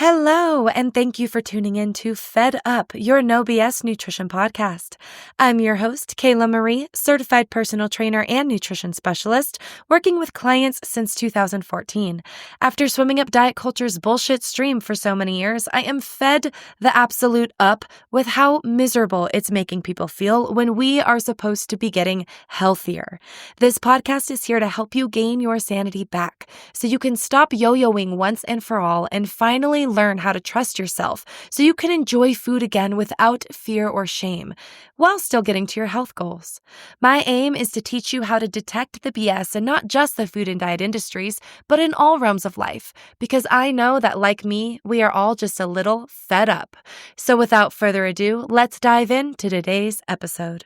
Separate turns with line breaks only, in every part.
Hello, and thank you for tuning in to Fed Up, your no BS nutrition podcast. I'm your host, Kayla Marie, certified personal trainer and nutrition specialist, working with clients since 2014. After swimming up diet culture's bullshit stream for so many years, I am fed the absolute up with how miserable it's making people feel when we are supposed to be getting healthier. This podcast is here to help you gain your sanity back so you can stop yo-yoing once and for all and finally learn how to trust yourself so you can enjoy food again without fear or shame while still getting to your health goals. My aim is to teach you how to detect the BS in not just the food and diet industries, but in all realms of life, because I know that, like me, we are all just a little fed up. So without further ado, let's dive into today's episode.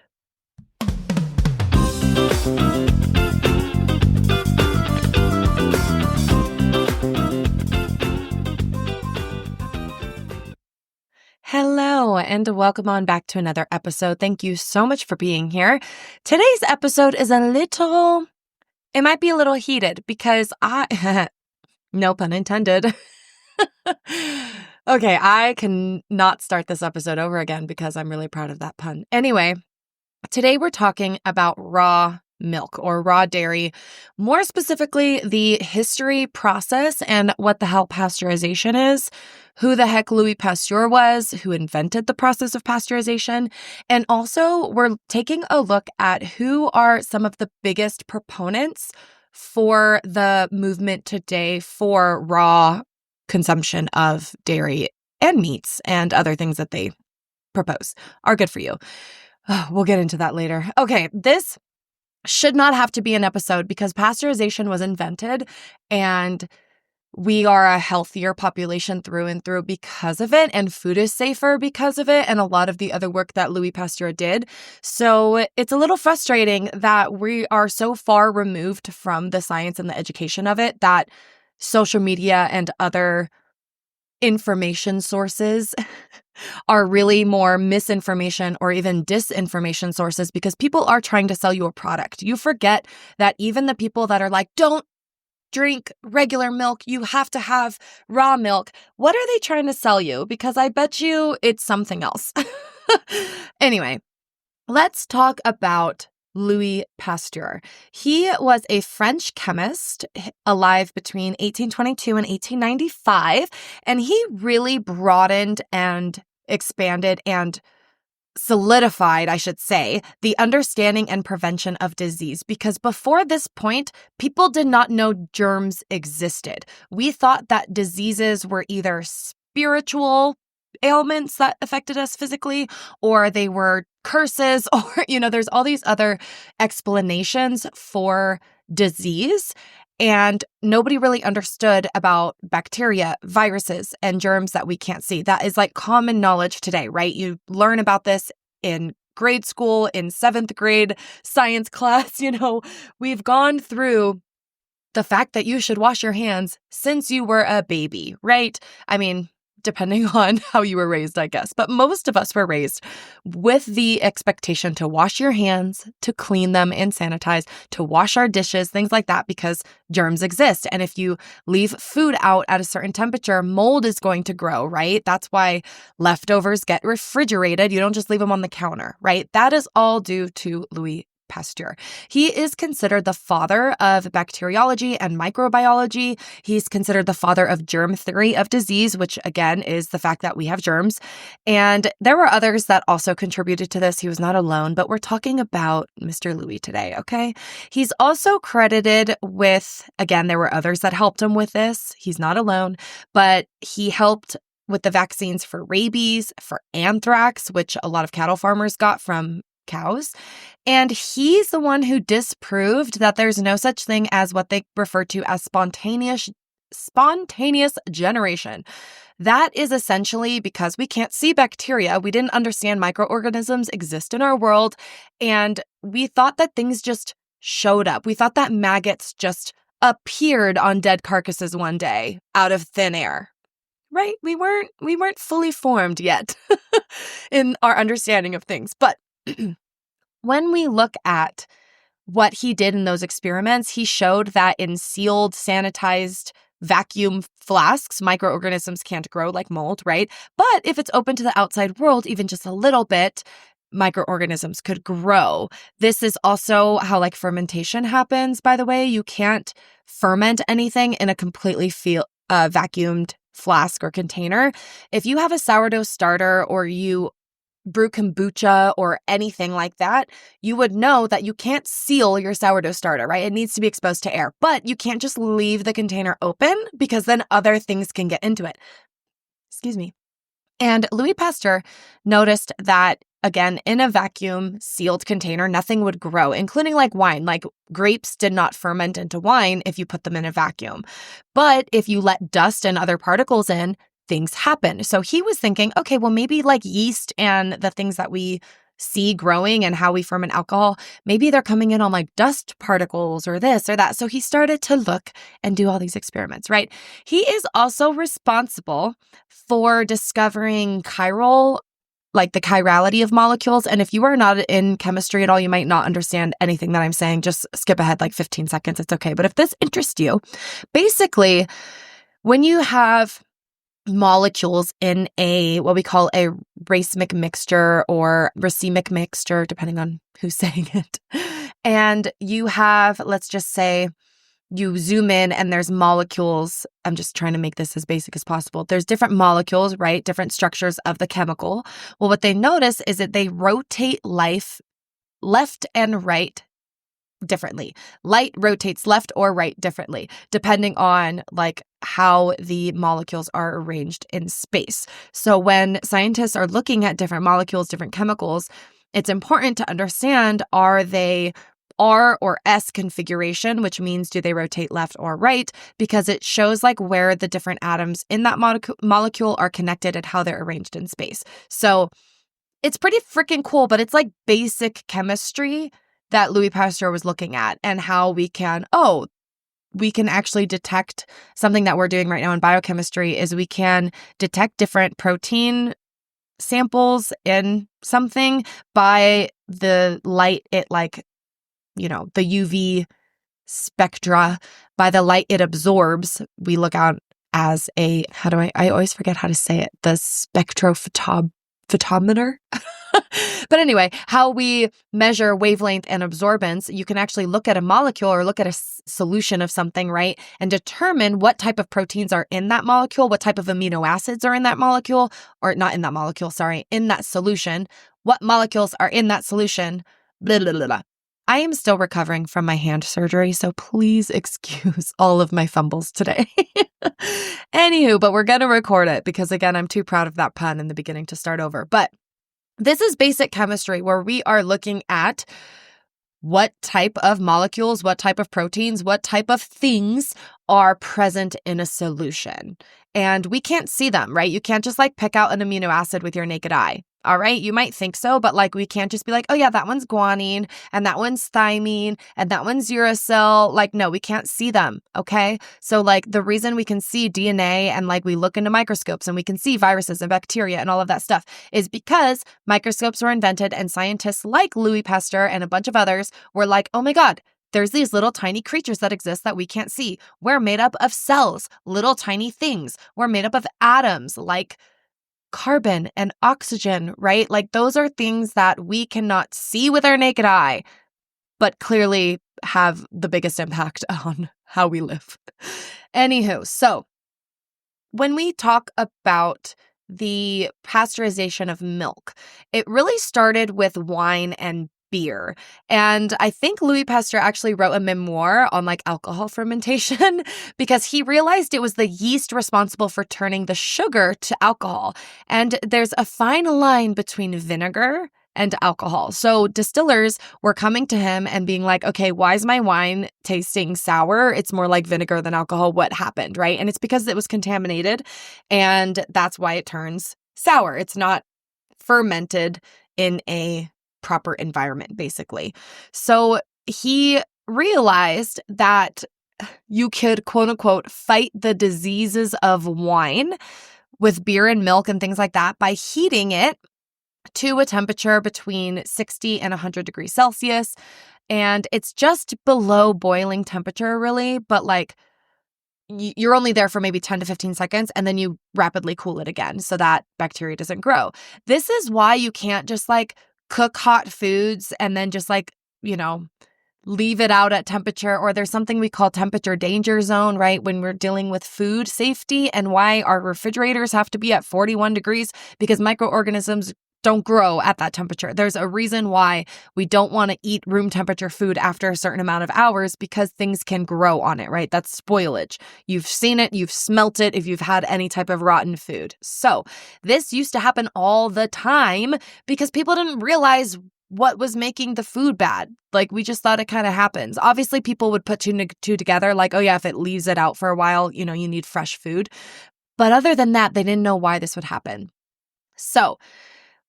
Hello, and welcome on back to another episode. Thank you so much for being here. Today's episode is it might be a little heated because no pun intended. Okay, I cannot start this episode over again because I'm really proud of that pun. Anyway, today we're talking about raw milk or raw dairy, more specifically the history, process, and what the hell pasteurization is, who the heck Louis Pasteur was, who invented the process of pasteurization, and also we're taking a look at who are some of the biggest proponents for the movement today for raw consumption of dairy and meats and other things that they propose are good for you. We'll get into that later. Okay, this should not have to be an episode because pasteurization was invented and we are a healthier population through and through because of it, and food is safer because of it, and a lot of the other work that Louis Pasteur did. So it's a little frustrating that we are so far removed from the science and the education of it that social media and other information sources are really more misinformation or even disinformation sources because people are trying to sell you a product. You forget that even the people that are like, don't drink regular milk, you have to have raw milk. What are they trying to sell you? Because I bet you it's something else. Anyway, let's talk about Louis Pasteur. He was a French chemist alive between 1822 and 1895, and he really broadened and expanded and solidified, I should say, the understanding and prevention of disease, because before this point, people did not know germs existed. We thought that diseases were either spiritual ailments that affected us physically, or they were curses, or, there's all these other explanations for disease. And nobody really understood about bacteria, viruses, and germs that we can't see. That is like common knowledge today, right? You learn about this in grade school, in 7th grade science class. We've gone through the fact that you should wash your hands since you were a baby, right? I mean, depending on how you were raised, I guess. But most of us were raised with the expectation to wash your hands, to clean them and sanitize, to wash our dishes, things like that, because germs exist. And if you leave food out at a certain temperature, mold is going to grow, right? That's why leftovers get refrigerated. You don't just leave them on the counter, right? That is all due to Louis Pasteur. He is considered the father of bacteriology and microbiology. He's considered the father of germ theory of disease, which again is the fact that we have germs. And there were others that also contributed to this. He was not alone, but we're talking about Mr. Louis today, okay? He's also credited with, again, there were others that helped him with this. He's not alone, but he helped with the vaccines for rabies, for anthrax, which a lot of cattle farmers got from cows. And he's the one who disproved that there's no such thing as what they refer to as spontaneous generation. That is essentially because we can't see bacteria. We didn't understand microorganisms exist in our world. And we thought that things just showed up. We thought that maggots just appeared on dead carcasses one day out of thin air. Right? We weren't fully formed yet in our understanding of things. But when we look at what he did in those experiments, he showed that in sealed, sanitized vacuum flasks, microorganisms can't grow like mold, right? But if it's open to the outside world, even just a little bit, microorganisms could grow. This is also how like fermentation happens, by the way. You can't ferment anything in a completely vacuumed flask or container. If you have a sourdough starter or you brew kombucha or anything like that, you would know that you can't seal your sourdough starter, right? It needs to be exposed to air, but you can't just leave the container open because then other things can get into it. Excuse me. And Louis Pasteur noticed that, again, in a vacuum sealed container, nothing would grow, including like wine. Like grapes did not ferment into wine if you put them in a vacuum. But if you let dust and other particles in, things happen. So he was thinking, okay, well, maybe like yeast and the things that we see growing and how we ferment alcohol, maybe they're coming in on like dust particles or this or that. So he started to look and do all these experiments, right? He is also responsible for discovering like the chirality of molecules. And if you are not in chemistry at all, you might not understand anything that I'm saying. Just skip ahead like 15 seconds. It's okay. But if this interests you, basically, when you have molecules in what we call a racemic mixture or racemic mixture, depending on who's saying it, and you have, let's just say, you zoom in and there's molecules. I'm just trying to make this as basic as possible. There's different molecules, right? Different structures of the chemical. Well, what they notice is that they rotate life left and right differently. Light rotates left or right differently, depending on like how the molecules are arranged in space. So when scientists are looking at different molecules, different chemicals, it's important to understand, are they R or S configuration, which means do they rotate left or right? Because it shows like where the different atoms in that molecule are connected and how they're arranged in space. So it's pretty freaking cool, but it's like basic chemistry that Louis Pasteur was looking at, and how we can actually detect something that we're doing right now in biochemistry is we can detect different protein samples in something by the light it like, the UV spectra, by the light it absorbs. We look out as I always forget how to say it, the spectrophotometer. But anyway, how we measure wavelength and absorbance, you can actually look at a molecule or look at a solution of something, right? And determine what type of proteins are in that molecule, what type of amino acids are in that molecule, or not in that molecule, sorry, in that solution, what molecules are in that solution, blah, blah, blah, blah. I am still recovering from my hand surgery, so please excuse all of my fumbles today. Anywho, but we're going to record it because, again, I'm too proud of that pun in the beginning to start over. But this is basic chemistry where we are looking at what type of molecules, what type of proteins, what type of things are present in a solution. And we can't see them, right? You can't just like pick out an amino acid with your naked eye. All right. You might think so, but like we can't just be like, oh yeah, that one's guanine and that one's thymine and that one's uracil. Like, no, we can't see them. Okay. So like the reason we can see DNA and like we look into microscopes and we can see viruses and bacteria and all of that stuff is because microscopes were invented and scientists like Louis Pasteur and a bunch of others were like, oh my God, there's these little tiny creatures that exist that we can't see. We're made up of cells, little tiny things. We're made up of atoms like carbon and oxygen, right? Like those are things that we cannot see with our naked eye, but clearly have the biggest impact on how we live. Anywho, so when we talk about the pasteurization of milk, it really started with wine and beer. And I think Louis Pasteur actually wrote a memoir on like alcohol fermentation because he realized it was the yeast responsible for turning the sugar to alcohol. And there's a fine line between vinegar and alcohol. So distillers were coming to him and being like, okay, why is my wine tasting sour? It's more like vinegar than alcohol. What happened, right? And it's because it was contaminated, and that's why it turns sour. It's not fermented in a proper environment, basically. So he realized that you could, quote unquote, fight the diseases of wine with beer and milk and things like that by heating it to a temperature between 60 and 100 degrees Celsius. And it's just below boiling temperature, really, but like you're only there for maybe 10 to 15 seconds, and then you rapidly cool it again so that bacteria doesn't grow. This is why you can't just like cook hot foods and then just like, leave it out at temperature, or there's something we call temperature danger zone, right? When we're dealing with food safety, and why our refrigerators have to be at 41 degrees because microorganisms don't grow at that temperature. There's a reason why we don't want to eat room temperature food after a certain amount of hours, because things can grow on it, right? That's spoilage. You've seen it, you've smelt it if you've had any type of rotten food. So this used to happen all the time because people didn't realize what was making the food bad. Like, we just thought it kind of happens. Obviously, people would put two together, like, oh yeah, if it leaves it out for a while, you need fresh food. But other than that, they didn't know why this would happen. So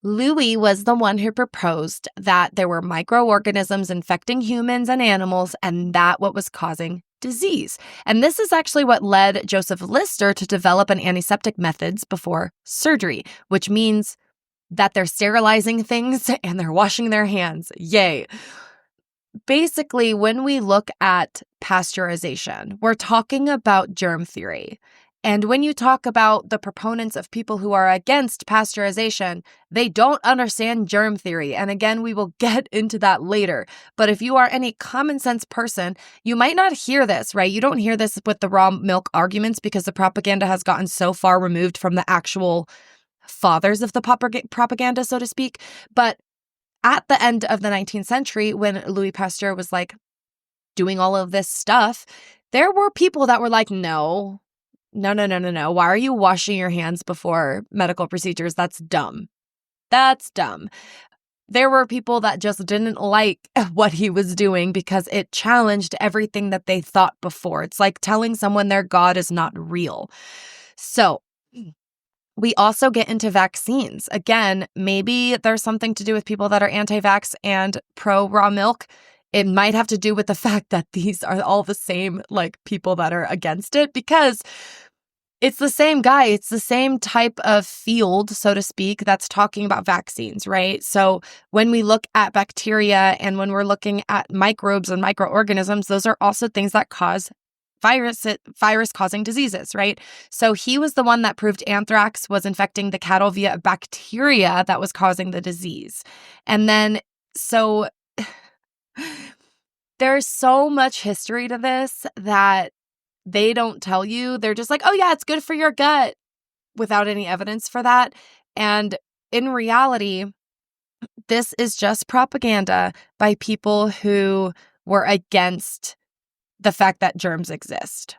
Louis was the one who proposed that there were microorganisms infecting humans and animals, and that what was causing disease. And this is actually what led Joseph Lister to develop an antiseptic methods before surgery, which means that they're sterilizing things and they're washing their hands. Yay. Basically, when we look at pasteurization, we're talking about germ theory. And when you talk about the proponents of people who are against pasteurization, they don't understand germ theory. And again, we will get into that later. But if you are any common sense person, you might not hear this, right? You don't hear this with the raw milk arguments because the propaganda has gotten so far removed from the actual fathers of the propaganda, so to speak. But at the end of the 19th century, when Louis Pasteur was like doing all of this stuff, there were people that were like, no. Why are you washing your hands before medical procedures? That's dumb. That's dumb. There were people that just didn't like what he was doing because it challenged everything that they thought before. It's like telling someone their God is not real. So we also get into vaccines. Again, maybe there's something to do with people that are anti-vax and pro-raw milk. It might have to do with the fact that these are all the same, like, people that are against it, because it's the same guy. It's the same type of field, so to speak, that's talking about vaccines, right? So when we look at bacteria and when we're looking at microbes and microorganisms, those are also things that cause virus-causing diseases, right? So he was the one that proved anthrax was infecting the cattle via a bacteria that was causing the disease. And then, so there's so much history to this that they don't tell you. They're just like, oh yeah, it's good for your gut, without any evidence for that. And in reality, this is just propaganda by people who were against the fact that germs exist.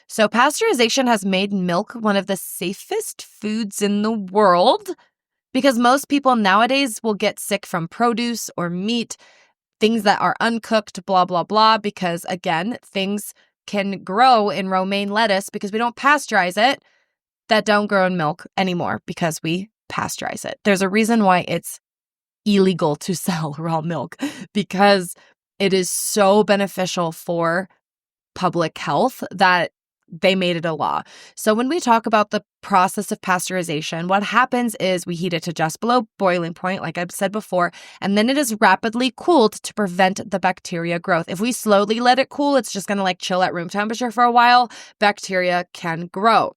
So pasteurization has made milk one of the safest foods in the world, because most people nowadays will get sick from produce or meat, things that are uncooked, blah, blah, blah, because again, things can grow in romaine lettuce because we don't pasteurize it that don't grow in milk anymore because we pasteurize it. There's a reason why it's illegal to sell raw milk, because it is so beneficial for public health that they made it a law. So when we talk about the process of pasteurization, what happens is we heat it to just below boiling point, like I've said before, and then it is rapidly cooled to prevent the bacteria growth. If we slowly let it cool, it's just going to like chill at room temperature for a while. Bacteria can grow.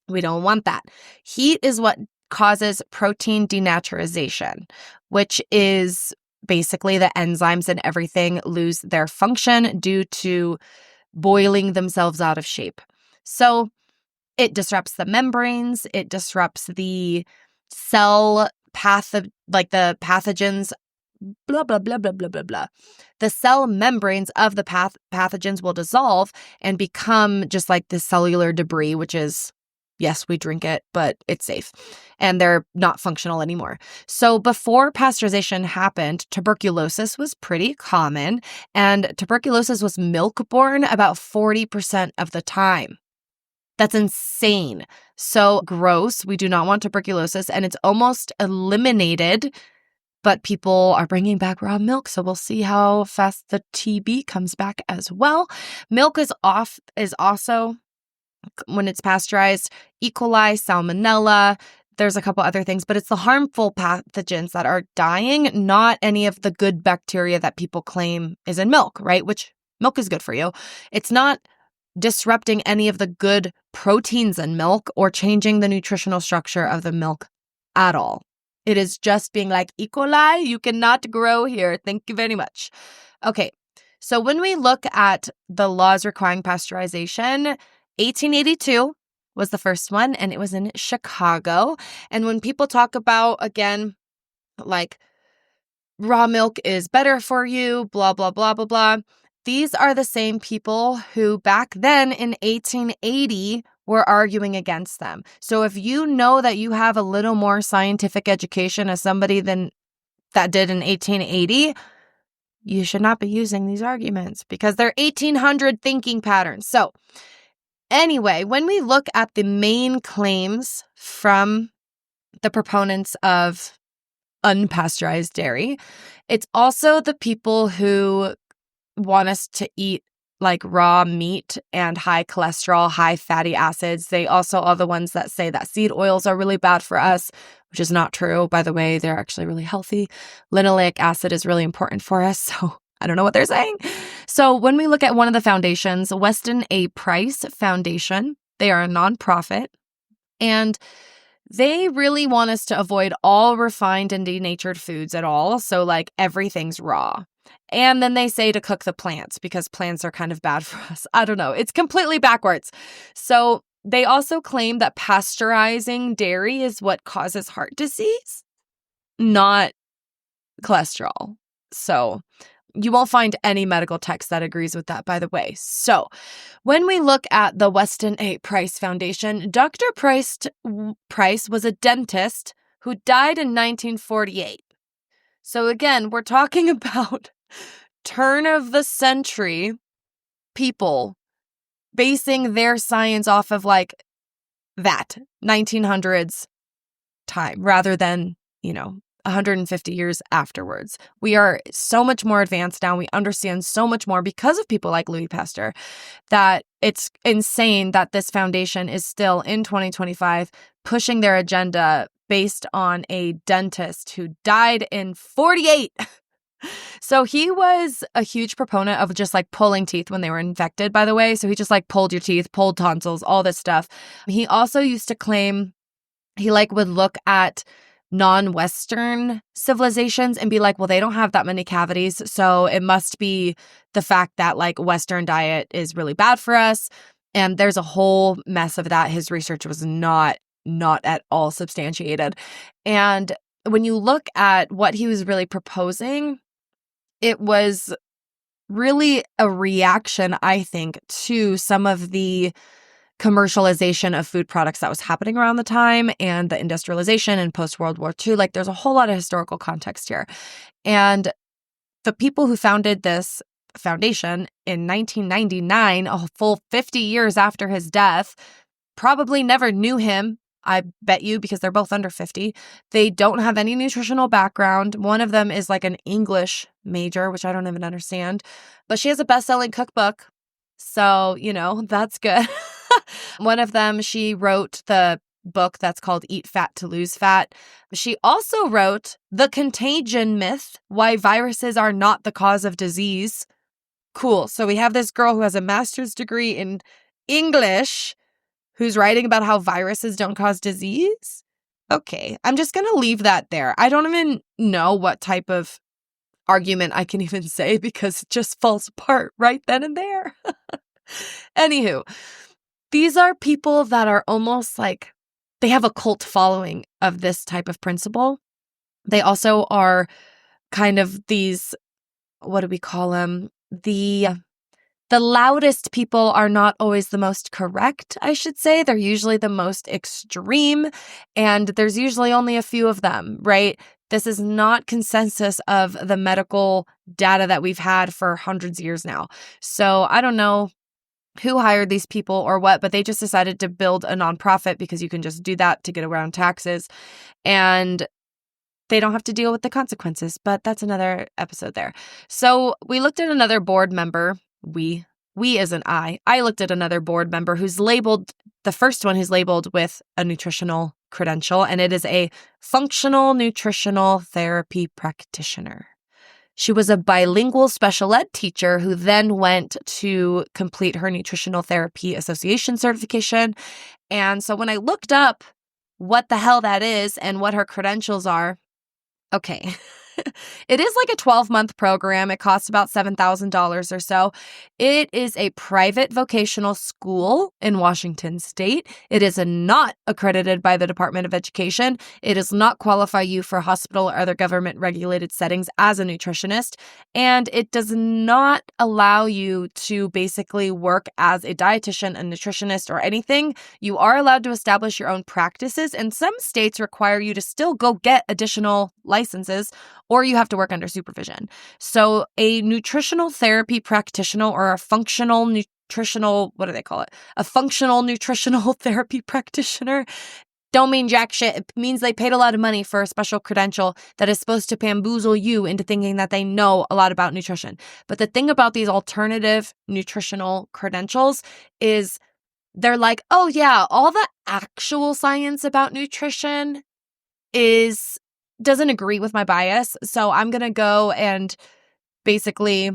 We don't want that. Heat is what causes protein denaturization, which is basically the enzymes and everything lose their function due to boiling themselves out of shape. So it disrupts the membranes, it disrupts the cell path of like the pathogens, blah, blah, blah, blah, blah, blah, blah. The cell membranes of the pathogens will dissolve and become just like the cellular debris, which is, yes, we drink it, but it's safe. And they're not functional anymore. So before pasteurization happened, tuberculosis was pretty common. And tuberculosis was milk-borne about 40% of the time. That's insane. So gross. We do not want tuberculosis. And it's almost eliminated. But people are bringing back raw milk, so we'll see how fast the TB comes back as well. Milk is also, when it's pasteurized, E. coli, salmonella, there's a couple other things, but it's the harmful pathogens that are dying, not any of the good bacteria that people claim is in milk, right? Which milk is good for you. It's not disrupting any of the good proteins in milk or changing the nutritional structure of the milk at all. It is just being like, E. coli, you cannot grow here. Thank you very much. Okay, so when we look at the laws requiring pasteurization, 1882 was the first one, and it was in Chicago. And when people talk about, again, like raw milk is better for you, blah, blah, blah, blah, blah, these are the same people who back then in 1880 were arguing against them. So if you know that you have a little more scientific education as somebody than that did in 1880, you should not be using these arguments because they're 1800 thinking patterns. So anyway, when we look at the main claims from the proponents of unpasteurized dairy, it's also the people who want us to eat like raw meat and high cholesterol, high fatty acids. They also are the ones that say that seed oils are really bad for us, which is not true. By the way, they're actually really healthy. Linoleic acid is really important for us. So I don't know what they're saying. So when we look at one of the foundations, Weston A. Price Foundation, they are a nonprofit, and they really want us to avoid all refined and denatured foods at all. So like everything's raw. And then they say to cook the plants because plants are kind of bad for us. I don't know. It's completely backwards. So they also claim that pasteurizing dairy is what causes heart disease, not cholesterol. So you won't find any medical text that agrees with that, by the way. So when we look at the Weston A. Price Foundation, Dr. Price was a dentist who died in 1948. So again, we're talking about turn of the century people basing their science off of like that 1900s time rather than, 150 years afterwards. We are so much more advanced now. We understand so much more because of people like Louis Pasteur that it's insane that this foundation is still in 2025 pushing their agenda based on a dentist who died in 48. So he was a huge proponent of just like pulling teeth when they were infected, by the way. So he just like pulled your teeth, pulled tonsils, all this stuff. He also used to claim he would look at non-Western civilizations and be like, well, they don't have that many cavities. So it must be the fact that like Western diet is really bad for us. And there's a whole mess of that. His research was not at all substantiated. And when you look at what he was really proposing, it was really a reaction, I think, to some of the commercialization of food products that was happening around the time and the industrialization and post-World War II. Like there's a whole lot of historical context here. And the people who founded this foundation in 1999, a full 50 years after his death, probably never knew him. I bet you, because they're both under 50. They don't have any nutritional background. One of them is like an English major, which I don't even understand. But she has a best-selling cookbook. So, that's good. One of them, she wrote the book that's called Eat Fat to Lose Fat. She also wrote The Contagion Myth, Why Viruses Are Not the Cause of Disease. Cool. So we have this girl who has a master's degree in English who's writing about how viruses don't cause disease? Okay, I'm just going to leave that there. I don't even know what type of argument I can even say because it just falls apart right then and there. Anywho, these are people that are almost like they have a cult following of this type of principle. They also are kind of these, what do we call them? The loudest people are not always the most correct, I should say. They're usually the most extreme, and there's usually only a few of them, right? This is not consensus of the medical data that we've had for hundreds of years now. So I don't know who hired these people or what, but they just decided to build a nonprofit because you can just do that to get around taxes. And they don't have to deal with the consequences, but that's another episode there. So we looked at another board member. We as an I looked at another board member who's labeled, the first one who's labeled with a nutritional credential, and it is a functional nutritional therapy practitioner. She was a bilingual special ed teacher who then went to complete her Nutritional Therapy Association certification. And so when I looked up what the hell that is and what her credentials are, okay. It is like a 12-month program. It costs about $7,000 or so. It is a private vocational school in Washington State. It is not accredited by the Department of Education. It does not qualify you for hospital or other government-regulated settings as a nutritionist. And it does not allow you to basically work as a dietitian, a nutritionist, or anything. You are allowed to establish your own practices, and some states require you to still go get additional licenses, or you have to work under supervision. So a nutritional therapy practitioner or a functional nutritional, what do they call it? A functional nutritional therapy practitioner don't mean jack shit. It means they paid a lot of money for a special credential that is supposed to bamboozle you into thinking that they know a lot about nutrition. But the thing about these alternative nutritional credentials is they're like, oh yeah, all the actual science about nutrition doesn't agree with my bias. So I'm going to go and basically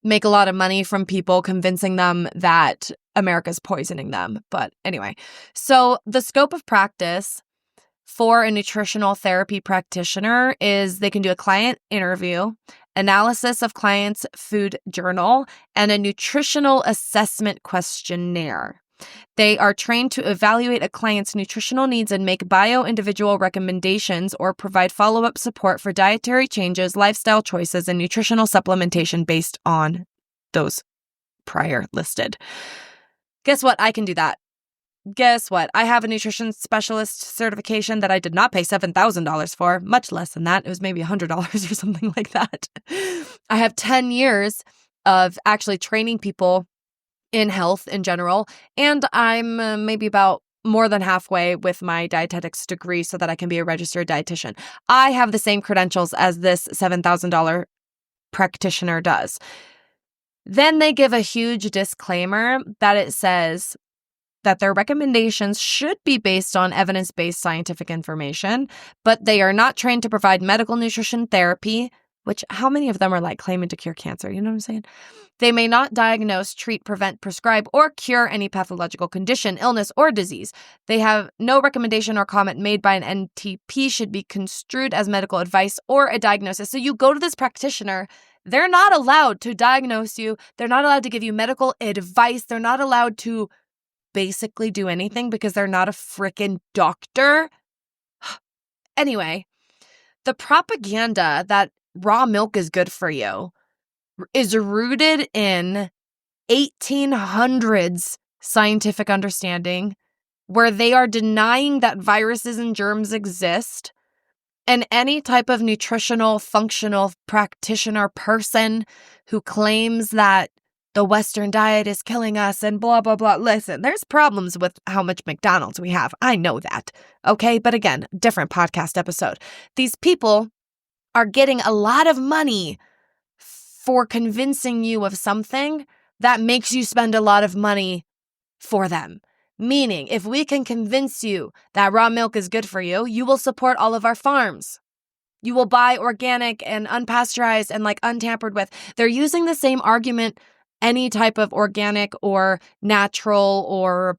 make a lot of money from people convincing them that America's poisoning them. But anyway, so the scope of practice for a nutritional therapy practitioner is they can do a client interview, analysis of client's food journal, and a nutritional assessment questionnaire. They are trained to evaluate a client's nutritional needs and make bio-individual recommendations or provide follow-up support for dietary changes, lifestyle choices, and nutritional supplementation based on those prior listed. Guess what? I can do that. Guess what? I have a nutrition specialist certification that I did not pay $7,000 for, much less than that. It was maybe $100 or something like that. I have 10 years of actually training people in health in general, and I'm maybe about more than halfway with my dietetics degree so that I can be a registered dietitian. I have the same credentials as this $7,000 practitioner does. Then they give a huge disclaimer that it says that their recommendations should be based on evidence-based scientific information, but they are not trained to provide medical nutrition therapy, which how many of them are like claiming to cure cancer? You know what I'm saying? They may not diagnose, treat, prevent, prescribe, or cure any pathological condition, illness, or disease. They have no recommendation or comment made by an NTP should be construed as medical advice or a diagnosis. So you go to this practitioner, they're not allowed to diagnose you. They're not allowed to give you medical advice. They're not allowed to basically do anything because they're not a freaking doctor. Anyway, the propaganda that raw milk is good for you is rooted in 1800s scientific understanding where they are denying that viruses and germs exist. And any type of nutritional, functional practitioner person who claims that the Western diet is killing us and blah, blah, blah. Listen, there's problems with how much McDonald's we have. I know that. Okay. But again, different podcast episode. These people are getting a lot of money for convincing you of something that makes you spend a lot of money for them. Meaning, if we can convince you that raw milk is good for you, you will support all of our farms. You will buy organic and unpasteurized and like untampered with. They're using the same argument any type of organic or natural or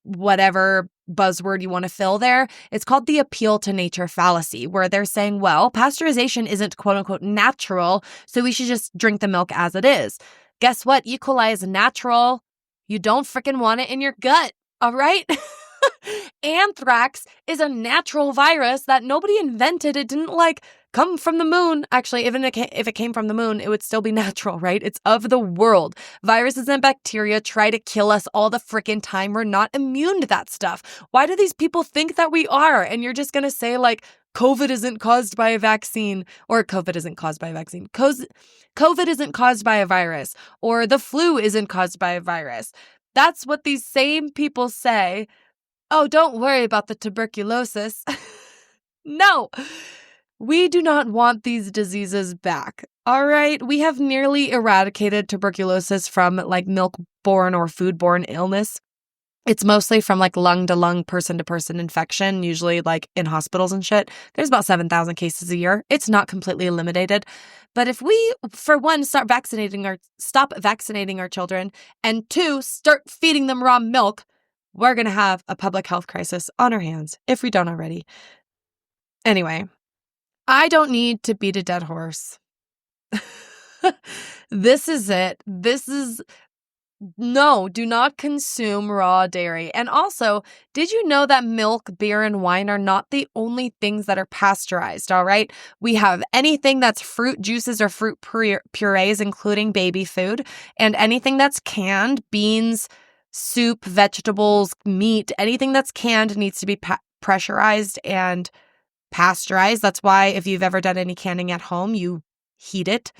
whatever buzzword you want to fill there. It's called the appeal to nature fallacy, where they're saying, well, pasteurization isn't quote unquote natural, so we should just drink the milk as it is. Guess what? E. coli is natural. You don't freaking want it in your gut, all right? Anthrax is a natural virus that nobody invented. It didn't like come from the moon. Actually, even if it came from the moon, it would still be natural, right? It's of the world. Viruses and bacteria try to kill us all the freaking time. We're not immune to that stuff. Why do these people think that we are? And you're just going to say like, COVID isn't caused by a vaccine, or COVID isn't caused by a vaccine. COVID isn't caused by a virus, or the flu isn't caused by a virus. That's what these same people say. Oh, don't worry about the tuberculosis. No, we do not want these diseases back. All right, we have nearly eradicated tuberculosis from like milk-borne or food-borne illness. It's mostly from like lung to lung, person to person infection, usually like in hospitals and shit. There's about 7,000 cases a year. It's not completely eliminated. But if we, for one, stop vaccinating our children, and two, start feeding them raw milk, we're going to have a public health crisis on our hands if we don't already. Anyway, I don't need to beat a dead horse. This is it. No, do not consume raw dairy. And also, did you know that milk, beer, and wine are not the only things that are pasteurized, all right? We have anything that's fruit juices or fruit purees, including baby food, and anything that's canned, beans, soup, vegetables, meat, anything that's canned needs to be pressurized and pasteurized. That's why if you've ever done any canning at home, you heat it.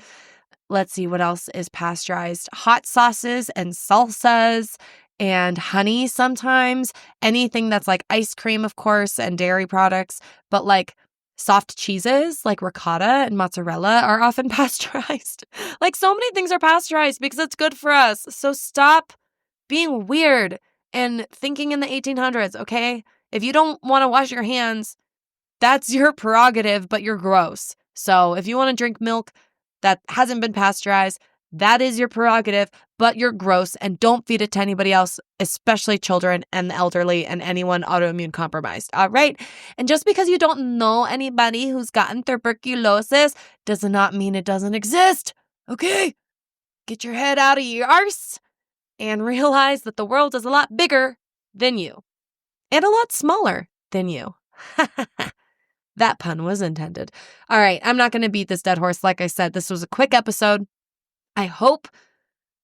Let's see what else is pasteurized. Hot sauces and salsas and honey sometimes. Anything that's like ice cream, of course, and dairy products. But like soft cheeses like ricotta and mozzarella are often pasteurized. Like so many things are pasteurized because it's good for us. So stop being weird and thinking in the 1800s, okay? If you don't want to wash your hands, that's your prerogative, but you're gross. So if you want to drink milk that hasn't been pasteurized, that is your prerogative, but you're gross and don't feed it to anybody else, especially children and the elderly and anyone autoimmune compromised. All right. And just because you don't know anybody who's gotten tuberculosis does not mean it doesn't exist. Okay. Get your head out of your arse and realize that the world is a lot bigger than you and a lot smaller than you. That pun was intended. All right, I'm not going to beat this dead horse. Like I said, this was a quick episode. I hope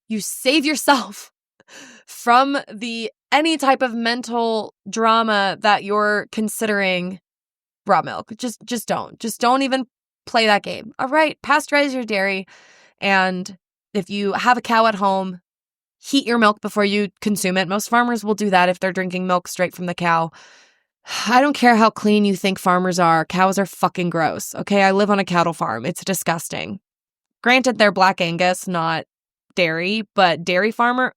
you save yourself from any type of mental drama that you're considering raw milk. Just don't. Just don't even play that game. All right, pasteurize your dairy. And if you have a cow at home, heat your milk before you consume it. Most farmers will do that if they're drinking milk straight from the cow. I don't care how clean you think farmers are. Cows are fucking gross. Okay, I live on a cattle farm. It's disgusting. Granted, they're Black Angus, not dairy, but dairy farms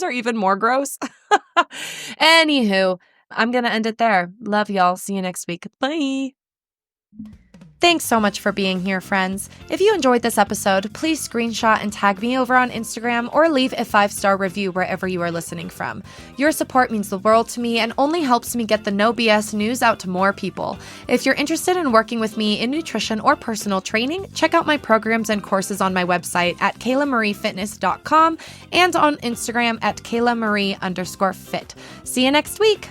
are even more gross. Anywho, I'm going to end it there. Love y'all. See you next week. Bye. Thanks so much for being here, friends. If you enjoyed this episode, please screenshot and tag me over on Instagram or leave a 5-star review wherever you are listening from. Your support means the world to me and only helps me get the No BS news out to more people. If you're interested in working with me in nutrition or personal training, check out my programs and courses on my website at kaylamariefitness.com and on Instagram at kaylamari_fit. See you next week.